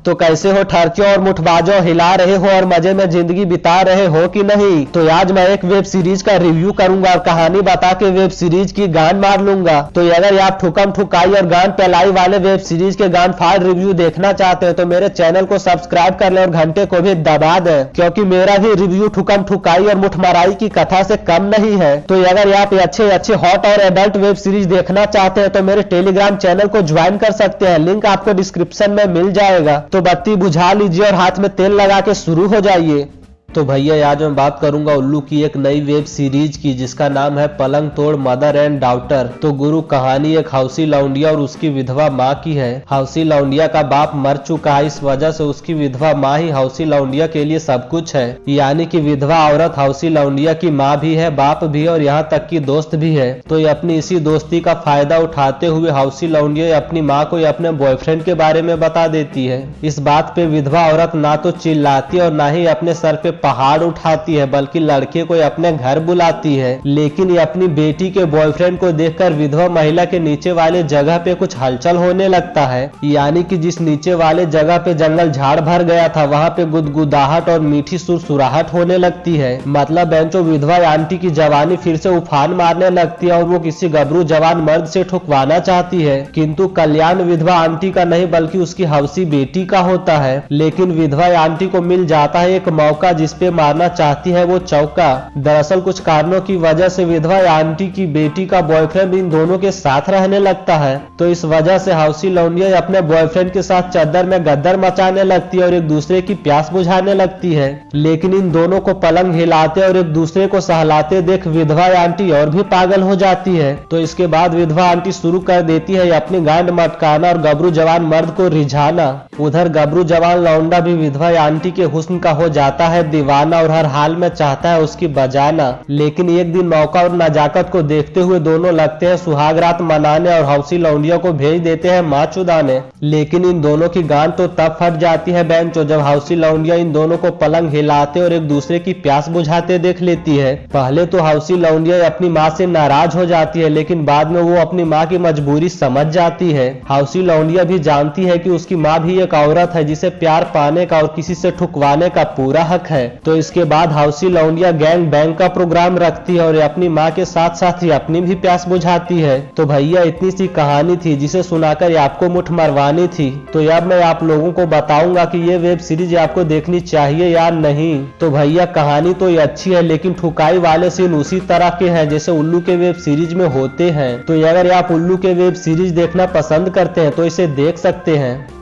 तो कैसे हो ठरचो और मुठबाजो, हिला रहे हो और मजे में जिंदगी बिता रहे हो कि नहीं। तो आज मैं एक वेब सीरीज का रिव्यू करूंगा और कहानी बता के वेब सीरीज की गांड मार लूंगा। तो अगर आप ठुकम ठुकाई और गांड पैलाई वाले वेब सीरीज के गांड फाड़ रिव्यू देखना चाहते हैं तो मेरे चैनल को सब्सक्राइब कर ले और घंटे को भी दबा दें, क्योंकि मेरा भी रिव्यू ठुकम ठुकाई और मुठमराई की कथा से कम नहीं है। तो अगर आप अच्छे हॉट और एडल्ट वेब सीरीज देखना चाहते हैं तो मेरे टेलीग्राम चैनल को ज्वाइन कर सकते हैं, लिंक आपको डिस्क्रिप्शन में मिल जाएगा। तो बत्ती बुझा लीजिए और हाथ में तेल लगा के शुरू हो जाइए। तो भैया आज मैं बात करूंगा उल्लू की एक नई वेब सीरीज की जिसका नाम है पलंग तोड़ मदर एंड डॉटर। तो गुरु कहानी एक हौसी लौंडिया और उसकी विधवा माँ की है। हौसी लौंडिया का बाप मर चुका है, इस वजह से उसकी विधवा माँ ही हौसी लौंडिया के लिए सब कुछ है। यानी कि विधवा औरत हौसी लौंडिया की माँ भी है, बाप भी है और यहाँ तक की दोस्त भी है। तो ये अपनी इसी दोस्ती का फायदा उठाते हुए हौसी लौंडिया अपनी माँ को अपने बॉयफ्रेंड के बारे में बता देती है। इस बात पे विधवा औरत ना तो चिल्लाती और ना ही अपने सर पे पहाड़ उठाती है, बल्कि लड़के को अपने घर बुलाती है। लेकिन ये अपनी बेटी के बॉयफ्रेंड को देखकर विधवा महिला के नीचे वाले जगह पे कुछ हलचल होने लगता है। यानी कि जिस नीचे वाले जगह पे जंगल झाड़ भर गया था वहाँ पे गुदगुदाहट और मीठी सुरसुराहट होने लगती है। मतलब बेंचो विधवा आंटी की जवानी फिर से उफान मारने लगती है और वो किसी गबरू जवान मर्द से ठुकवाना चाहती है। किंतु कल्याण विधवा आंटी का नहीं बल्कि उसकी हवसी बेटी का होता है। लेकिन विधवा आंटी को मिल जाता है एक मौका जिस पे मारना चाहती है वो चौका। दरअसल कुछ कारणों की वजह से विधवा आंटी की बेटी का बॉयफ्रेंड इन दोनों के साथ रहने लगता है। तो इस वजह से हौसी लौंडिया अपने बॉयफ्रेंड के साथ चद्दर में गद्दर मचाने लगती है और एक दूसरे की प्यास बुझाने लगती है। लेकिन इन दोनों को पलंग हिलाते और एक दूसरे को सहलाते देख विधवा आंटी और भी पागल हो जाती है। तो इसके बाद विधवा आंटी शुरू कर देती है अपनी गांड मटकाना और गबरू जवान मर्द को रिझाना। उधर गबरू जवान लौंडा भी विधवा आंटी के हुस्न का हो जाता है दीवाना और हर हाल में चाहता है उसकी बजाना। लेकिन एक दिन मौका और नजाकत को देखते हुए दोनों लगते हैं सुहाग रात मनाने और हौसी लौंडिया को भेज देते हैं माँ चुदाने। लेकिन इन दोनों की गांड तो तब फट जाती है बेंचो जब हौसी लौंडिया इन दोनों को पलंग हिलाते और एक दूसरे की प्यास बुझाते देख लेती है। पहले तो हौसी लौंडिया अपनी माँ से नाराज हो जाती है, लेकिन बाद में वो अपनी माँ की मजबूरी समझ जाती है। हौसी लौंडिया भी जानती है कि उसकी माँ भी एक औरत है जिसे प्यार पाने का और किसी से ठुकवाने का पूरा हक है। तो इसके बाद हौसी लौंडिया गैंग बैंग का प्रोग्राम रखती है और अपनी माँ के साथ साथ ही अपनी भी प्यास बुझाती है। तो भैया इतनी सी कहानी थी जिसे सुनाकर आपको मुठ मरवानी थी। तो अब मैं आप लोगों को बताऊंगा कि ये वेब सीरीज आपको देखनी चाहिए या नहीं। तो भैया कहानी तो ये अच्छी है, लेकिन ठुकाई वाले सीन उसी तरह के हैं जैसे उल्लू के वेब सीरीज में होते हैं। तो अगर आप उल्लू के वेब सीरीज देखना पसंद करते हैं तो इसे देख सकते हैं।